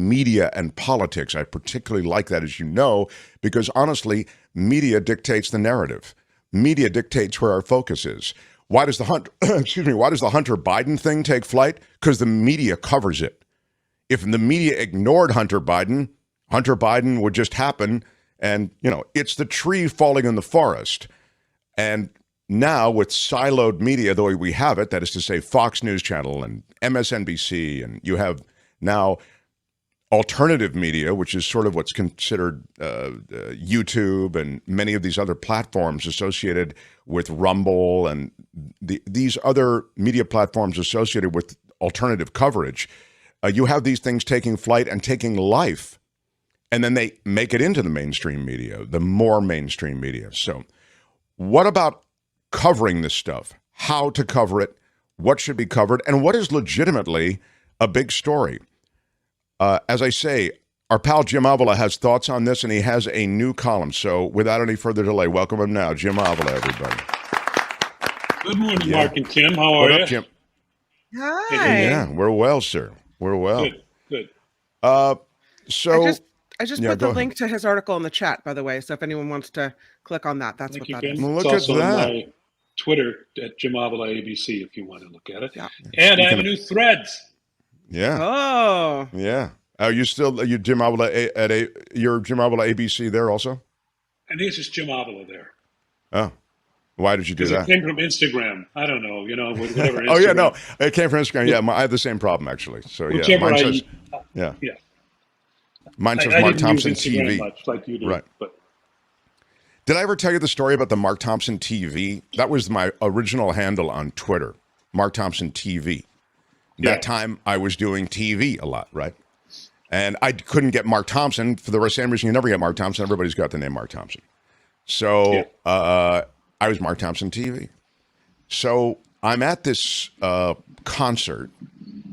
media and politics. I particularly like that, as you know, because honestly, media dictates the narrative. Media dictates where our focus is. Why does the Hunter Biden thing take flight? Because the media covers it. If the media ignored Hunter Biden would just happen, and it's the tree falling in the forest. And now with siloed media the way we have it, that is to say Fox News Channel and MSNBC, and you have now alternative media, which is sort of what's considered YouTube and many of these other platforms associated with Rumble and these other media platforms associated with alternative coverage. You have these things taking flight and taking life, and then they make it into the mainstream media, the more mainstream media. So what about covering this stuff? How to cover it? What should be covered? And what is legitimately a big story? As I say, our pal Jim Avila has thoughts on this, and he has a new column. So without any further delay, welcome him now. Jim Avila, everybody. Good morning, Mark and Kim. How are you? Jim? Hi. Yeah, we're well, sir. We're well. Good. So I just put the link to his article in the chat, by the way. So if anyone wants to click on that, that's Thank what you, that is. Kim. Well, It's look also at that. on my Twitter at Jim Avila ABC if you want to look at it. Yeah. And I have a new Threads. Yeah. Oh. Yeah. Are you Jim Avila you're Jim Avila ABC there also? I think it's just Jim Avila there. Oh. Why did you do that? It came from Instagram. I don't know, whatever. Oh, yeah, no. It came from Instagram. Yeah, I have the same problem, actually. So, yeah. Mine says, Mine says Mark Thompson TV. Much like you do, right. But did I ever tell you the story about the Mark Thompson TV? That was my original handle on Twitter, Mark Thompson TV. That time I was doing TV a lot, right? And I couldn't get Mark Thompson for the same reason you never get Mark Thompson. Everybody's got the name Mark Thompson. So I was Mark Thompson TV. So I'm at this concert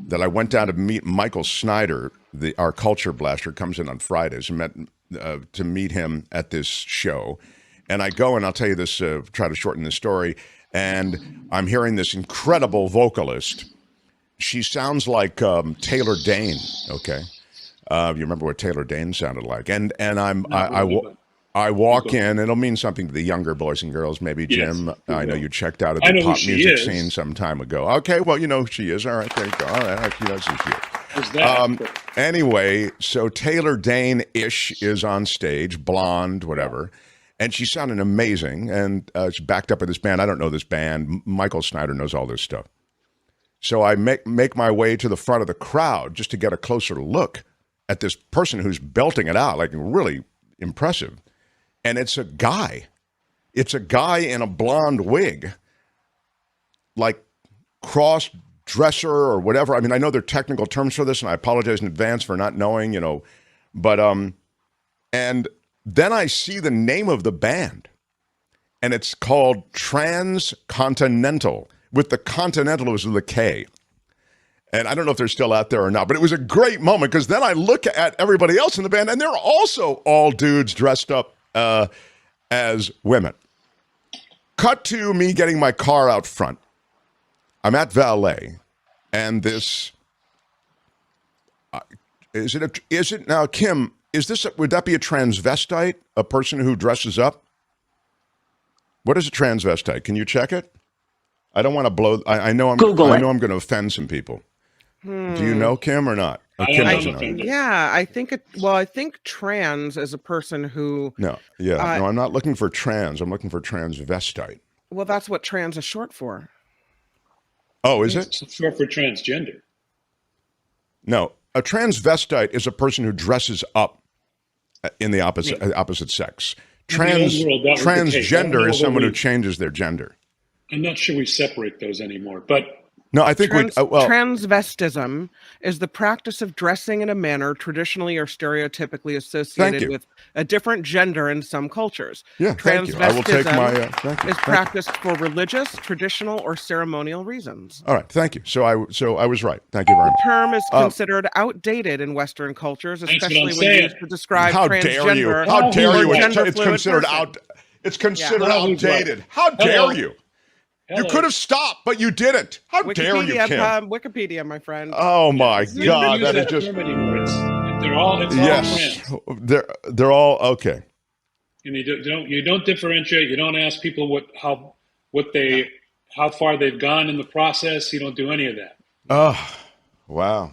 that I went down to meet Michael Snyder, our culture blaster, comes in on Fridays, and to meet him at this show. And I go, and I'll tell you this, try to shorten the story, and I'm hearing this incredible vocalist. She sounds like Taylor Dane, okay? You remember what Taylor Dane sounded like. And I walk in, it'll mean something to the younger boys and girls, maybe, Jim. Yes, I know you checked out of the pop music scene some time ago. Okay, well, you know who she is. All right, there you go. All right, she knows who she is. Anyway, so Taylor Dane-ish is on stage, blonde, whatever, and she sounded amazing, and she's backed up with this band. I don't know this band. Michael Snyder knows all this stuff. So I make my way to the front of the crowd just to get a closer look at this person who's belting it out, like really impressive. And it's a guy. It's a guy in a blonde wig, like cross-dresser or whatever. I mean, I know there are technical terms for this, and I apologize in advance for not knowing, But, and then I see the name of the band, and it's called Transcontinental, with the Continental as with a K. And I don't know if they're still out there or not, but it was a great moment, because then I look at everybody else in the band, and they're also all dudes dressed up as women. Cut to me getting my car out front. I'm at valet, and this is it now, Kim? Would that be a transvestite, a person who dresses up? What is a transvestite? Can you check it? I don't want to blow. I know I'm going to offend some people. Do you know, Kim, or not? Or Kim doesn't know. Yeah, I think trans is a person who. No, I'm not looking for trans. I'm looking for transvestite. Well, that's what trans is short for. Oh, is it? It's short for transgender. No, a transvestite is a person who dresses up in the opposite sex. Transgender is someone who changes their gender. I'm not sure we separate those anymore, but no, I think transvestism is the practice of dressing in a manner traditionally or stereotypically associated with a different gender in some cultures. Yeah, thank you. I will take my is practiced for religious, traditional, or ceremonial reasons. All right, thank you. So I was right. Thank you very much. The term is considered outdated in Western cultures, especially when used to describe transgender. How dare you? It's considered It's considered outdated. How dare you? Hello. You could have stopped, but you didn't. How dare you, Kim? Wikipedia, my friend. Oh, my God. That is just... They're it's all Yes, friends. they're all okay. And you don't differentiate. You don't ask people how far they've gone in the process. You don't do any of that. Oh, wow.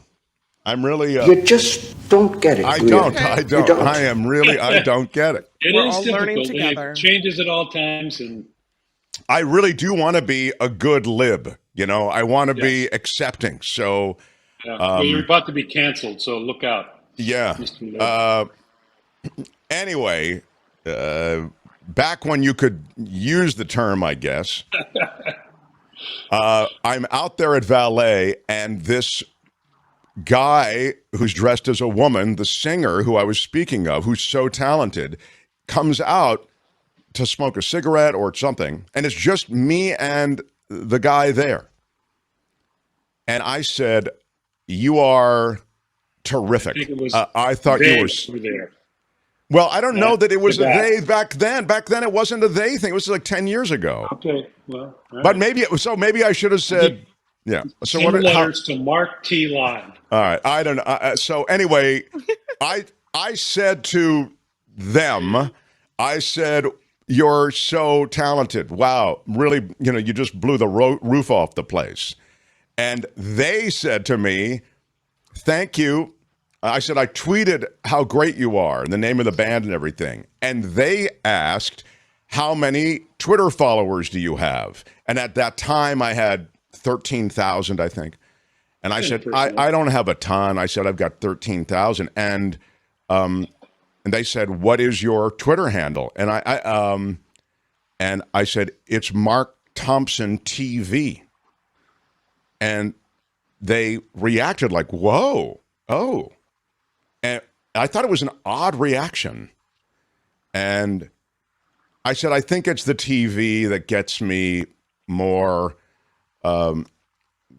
I'm really. You just don't get it, I do you? don't. Okay. I You don't. don't. I am really. I don't get it. It We're is all learning difficult, and together. it changes at all times. And I really do want to be a good lib. I want to be yes, accepting. So, well, you're about to be canceled, so look out, yeah. Mr. Lib. Anyway, back when you could use the term, I guess, I'm out there at Valet, and this guy who's dressed as a woman, the singer who I was speaking of, who's so talented, comes out to smoke a cigarette or something, and it's just me and the guy there. And I said, "You are terrific." I think it was I thought they you were. were there. Well, I don't know that it was The a guy. they back then. Back then, it wasn't a they thing. It was like 10 years ago. Okay, well, all But right. maybe it was. So maybe I should have said, yeah. So Send what? letters to Mark T. Live. All right. I don't know. So anyway, I said to them, I said, "You're so talented. Wow, really? You just blew the roof off the place." And they said to me, "Thank you." I said, "I tweeted how great you are and the name of the band and everything." And they asked, "How many Twitter followers do you have?" And at that time, I had 13,000, I think. And I said, I don't have a ton. I said, I've got 13,000. And they said, "What is your Twitter handle?" And I said, "It's Mark Thompson TV." And they reacted like, "Whoa, oh." And I thought it was an odd reaction. And I said, "I think it's the TV that gets me more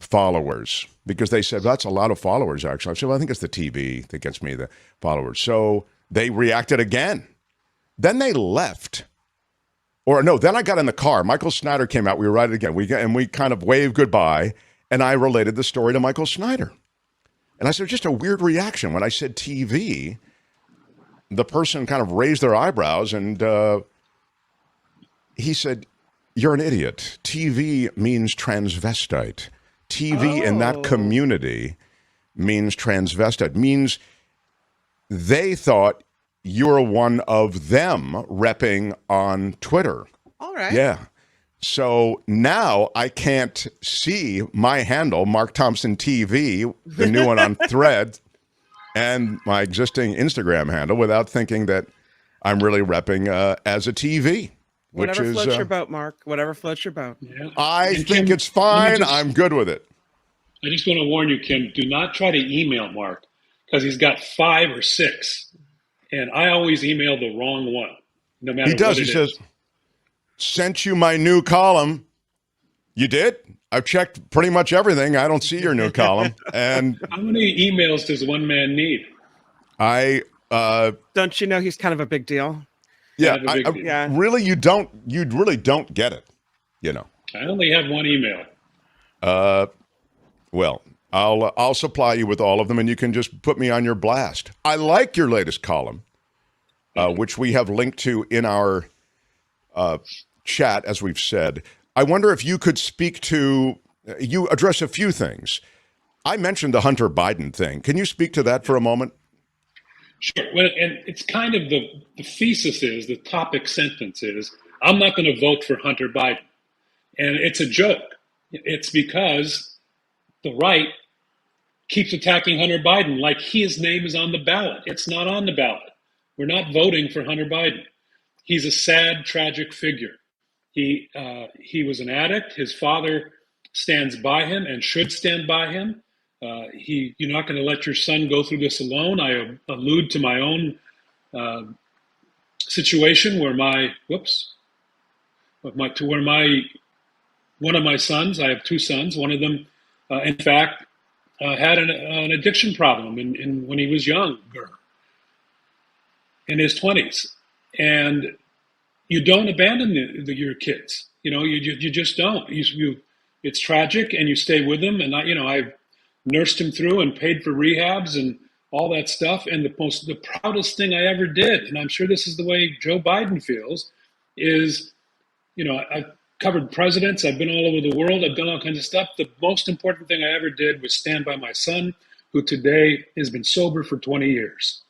followers." Because they said, "That's a lot of followers, actually." I said, "Well, I think it's the TV that gets me the followers." So they reacted again. Then they left. Or no, then I got in the car. Michael Snyder came out. We were riding again. We kind of waved goodbye. And I related the story to Michael Snyder. And I said, just a weird reaction. When I said TV, the person kind of raised their eyebrows, and he said, "You're an idiot. TV means transvestite. TV in that community means transvestite, means they thought you're one of them repping on Twitter." All right. Yeah. So now I can't see my handle, Mark Thompson TV, the new one on Thread, and my existing Instagram handle without thinking that I'm really repping as a TV. Whatever floats your boat, Mark. Whatever floats your boat. Yeah. I And think Kim, it's fine. let me I'm good with it. I just want to warn you, Kim, do not try to email Mark because he's got 5 or 6. And I always email the wrong one, no matter He does. what He it says, is. "Sent you my new column." You did? I've checked pretty much everything. I don't see your new column. And How many emails does one man need? I, Don't you know he's kind of a big deal? yeah, Kind of a big deal. Yeah. really, you really don't get it, I only have one email. Well, I'll supply you with all of them, and you can just put me on your blast. I like your latest column, which we have linked to in our chat, as we've said. I wonder if you could speak to, you address a few things. I mentioned the Hunter Biden thing. Can you speak to that for a moment? Sure. Well, and it's kind of the thesis is, the topic sentence is, I'm not going to vote for Hunter Biden. And it's a joke. It's because the right keeps attacking Hunter Biden like his name is on the ballot. It's not on the ballot. We're not voting for Hunter Biden. He's a sad, tragic figure. He was an addict. His father stands by him and should stand by him. You're not going to let your son go through this alone. I allude to my own situation where one of my sons, I have 2 sons, one of them, in fact, had an addiction problem when he was younger, in his 20s. And you don't abandon your kids. You just don't. It's tragic, and you stay with them. And I nursed him through and paid for rehabs and all that stuff. And the proudest thing I ever did, and I'm sure this is the way Joe Biden feels, is, I've covered presidents, I've been all over the world, I've done all kinds of stuff. The most important thing I ever did was stand by my son, who today has been sober for 20 years.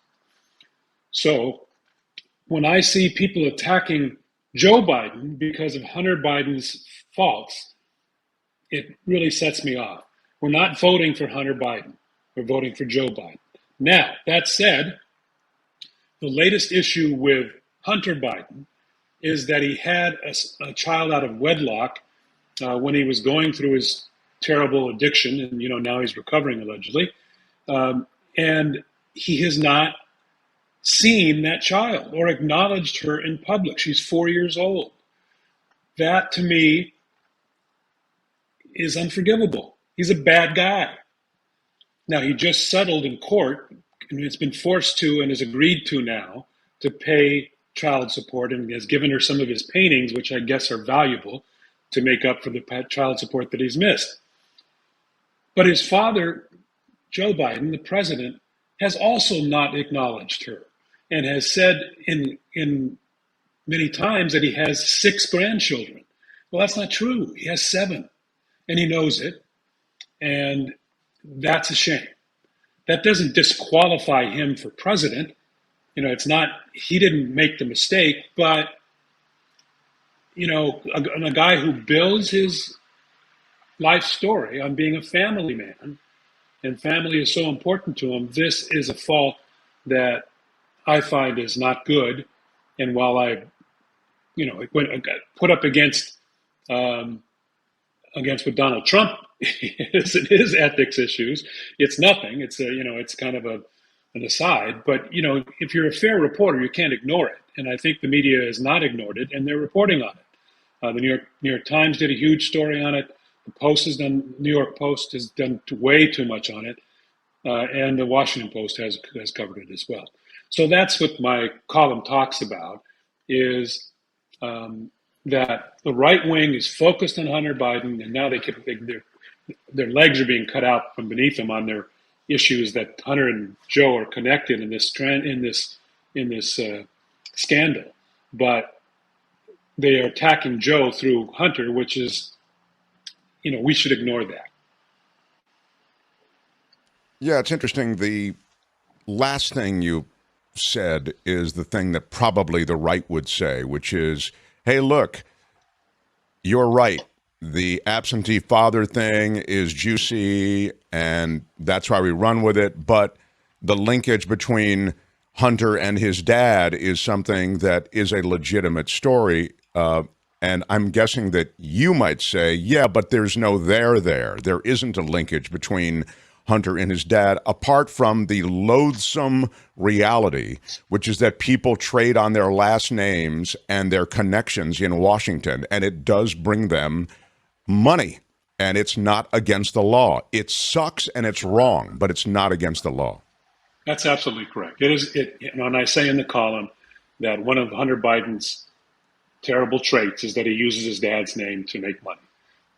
So when I see people attacking Joe Biden because of Hunter Biden's faults, it really sets me off. We're not voting for Hunter Biden. We're voting for Joe Biden. Now, that said, the latest issue with Hunter Biden is that he had a child out of wedlock when he was going through his terrible addiction, and now he's recovering allegedly, and he has not seen that child or acknowledged her in public. She's 4 years old. That, to me, is unforgivable. He's a bad guy. Now, he just settled in court, and it's been forced to and is agreed to now to pay child support, and has given her some of his paintings, which I guess are valuable, to make up for the child support that he's missed. But his father, Joe Biden, the president, has also not acknowledged her, and has said in many times that he has 6 grandchildren. Well, that's not true. He has 7, and he knows it, and that's a shame. That doesn't disqualify him for president. It's not, he didn't make the mistake, but, a guy who builds his life story on being a family man, and family is so important to him, this is a fault that I find is not good. And while I put up against what Donald Trump is in his ethics issues, it's nothing. It's it's kind of an aside. But if you're a fair reporter, you can't ignore it. And I think the media has not ignored it, and they're reporting on it. The New York Times did a huge story on it. The Post has done. New York Post has done way too much on it, and the Washington Post has covered it as well. So that's what my column talks about: is that the right wing is focused on Hunter Biden, and now their legs are being cut out from beneath them on their issues that Hunter and Joe are connected in this scandal, but they are attacking Joe through Hunter, which is, we should ignore that. Yeah, it's interesting. The last thing you said is the thing that probably the right would say, which is, hey, look, you're right. The absentee father thing is juicy, and that's why we run with it. But the linkage between Hunter and his dad is something that is a legitimate story. And I'm guessing that you might say, yeah, but there's no there. There isn't a linkage between Hunter and his dad, apart from the loathsome reality, which is that people trade on their last names and their connections in Washington, and it does bring them money, and it's not against the law. It sucks and it's wrong, but it's not against the law. That's absolutely correct. It is. And I say in the column that one of Hunter Biden's terrible traits is that he uses his dad's name to make money,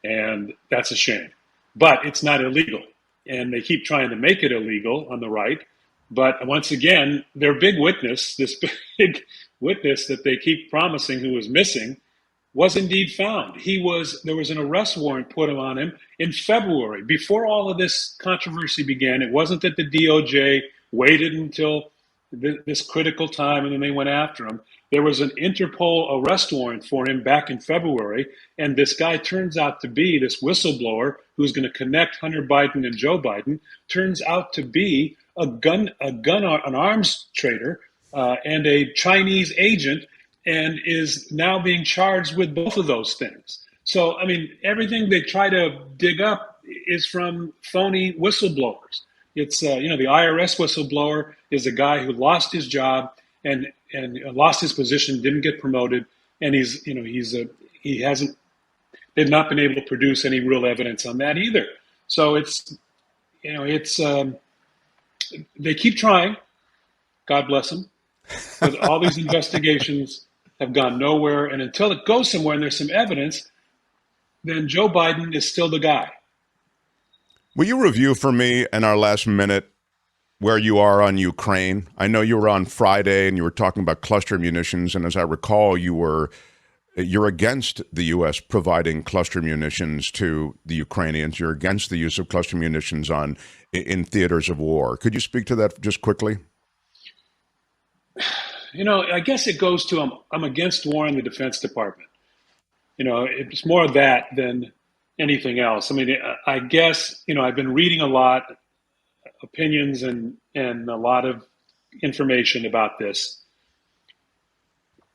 and that's a shame. But it's not illegal, and they keep trying to make it illegal on the right. But once again, their big witness, this big witness that they keep promising who was missing, was indeed found. There was an arrest warrant put on him in February, before all of this controversy began. It wasn't that the DOJ waited until this critical time and then they went after him. There was an Interpol arrest warrant for him back in February, and this guy turns out to be, this whistleblower who's going to connect Hunter Biden and Joe Biden, turns out to be an arms trader and a Chinese agent, and is now being charged with both of those things. So, I mean, everything they try to dig up is from phony whistleblowers. It's, the IRS whistleblower is a guy who lost his job and lost his position, didn't get promoted, and they've not been able to produce any real evidence on that either. So they keep trying, God bless them, but all these investigations have gone nowhere. And until it goes somewhere and there's some evidence, then Joe Biden is still the guy. Will you review for me in our last minute where you are on Ukraine? I know you were on Friday and you were talking about cluster munitions, and as I recall, you're against the U.S. providing cluster munitions to the Ukrainians. You're against the use of cluster munitions in theaters of war. Could you speak to that just quickly? I guess it goes to I'm against war in the Defense Department. It's more of that than anything else. I mean, I guess, I've been reading a lot, opinions and a lot of information about this.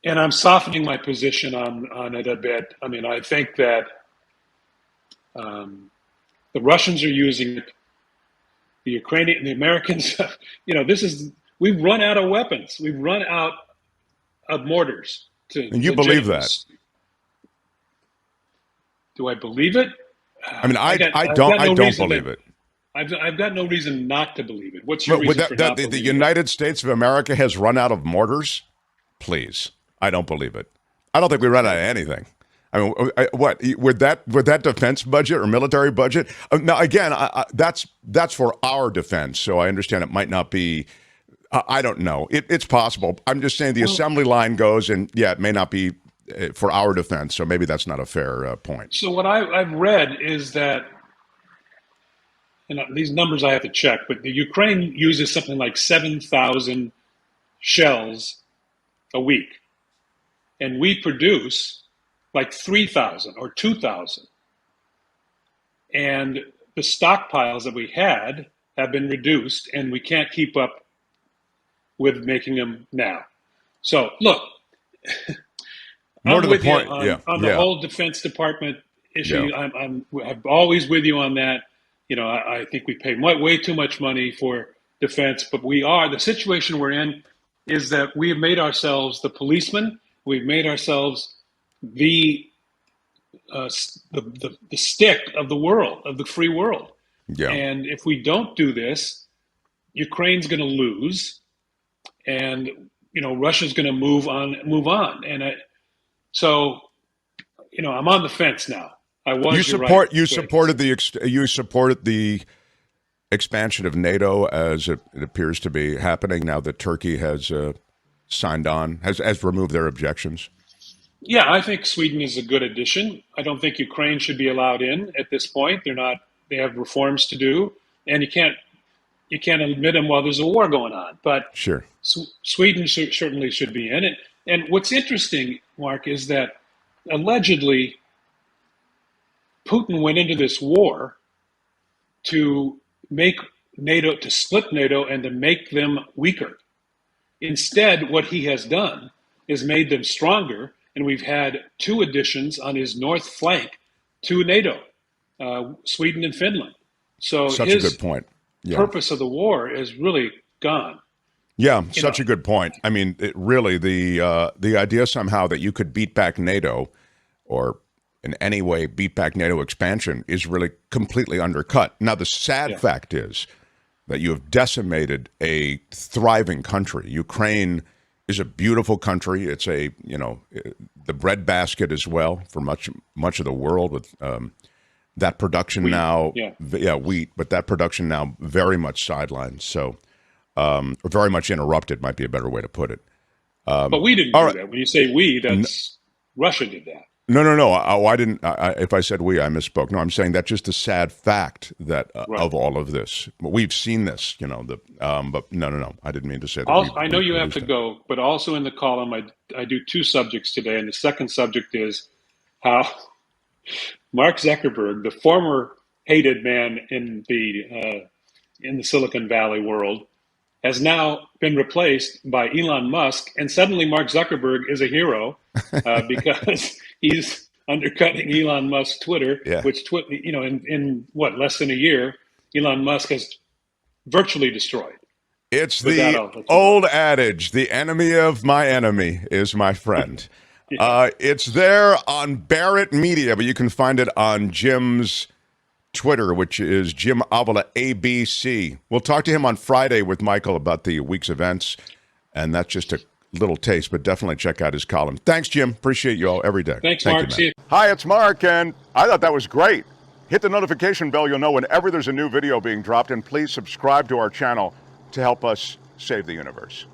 And I'm softening my position on it a bit. I mean, I think that the Russians are using it. The Americans, we've run out of weapons. We've run out of mortars. And you believe that? Do I believe it? I mean, I don't believe it. I've got no reason not to believe it. What's your reason for not believing it? The United States of America has run out of mortars? Please. I don't believe it. I don't think we run out of anything. I mean, what with that defense budget or military budget? Now, again, that's for our defense. So I understand it might not be. I don't know. It's possible. I'm just saying the assembly line goes, and yeah, it may not be for our defense. So maybe that's not a fair point. So what I've read is that, these numbers I have to check, but the Ukraine uses something like 7,000 shells a week. And we produce like 3,000 or 2,000. And the stockpiles that we had have been reduced, and we can't keep up with making them now. So, look, more to the point, on the whole Defense Department issue. Yeah. I'm always with you on that. I think we pay way too much money for defense, but the situation we're in is that we have made ourselves the policeman. We've made ourselves the stick of the world, of the free world. Yeah. And if we don't do this, Ukraine's going to lose, and Russia's going to move on. And I'm on the fence now. I was. You supported the expansion of NATO as it appears to be happening now that Turkey has signed on, has removed their objections. Yeah, I think Sweden is a good addition. I don't think Ukraine should be allowed in at this point. They're not. They have reforms to do, and you can't admit them while there's a war going on. But sure, Sweden certainly should be in it. And what's interesting, Mark, is that allegedly Putin went into this war to make NATO, to split NATO, and to make them weaker. Instead, what he has done is made them stronger, and we've had 2 additions on his north flank to NATO, Sweden and Finland. So such a good point. Yeah. Purpose of the war is really gone. Yeah, such a good point. I mean, the idea somehow that you could beat back NATO, or in any way beat back NATO expansion, is really completely undercut. Now, the sad fact is that you have decimated a thriving country. Ukraine is a beautiful country. It's the breadbasket as well for much of the world, with that production wheat. Now, wheat, but that production now very much sidelined. So, or very much interrupted might be a better way to put it. But we didn't do that. When you say we, that's Russia did that. No. I didn't. If I said we, I misspoke. No, I'm saying that's just a sad fact that of all of this. We've seen this, but no. I didn't mean to say that. I know you have to go, but also in the column, I do 2 subjects today. And the second subject is how Mark Zuckerberg, the former hated man in the Silicon Valley world, has now been replaced by Elon Musk, and suddenly Mark Zuckerberg is a hero because he's undercutting Elon Musk's Twitter, which in less than a year, Elon Musk has virtually destroyed. It's the old adage: the enemy of my enemy is my friend. It's there on Barrett Media, but you can find it on Jim's Twitter, which is Jim Avila ABC. We'll talk to him on Friday with Michael about the week's events, and that's just a little taste, but definitely check out his column. Thanks, Jim. Appreciate you all every day. Thanks, Mark. See you. Hi, it's Mark, and I thought that was great. Hit the notification bell. You'll know whenever there's a new video being dropped, and please subscribe to our channel. to help us save the universe.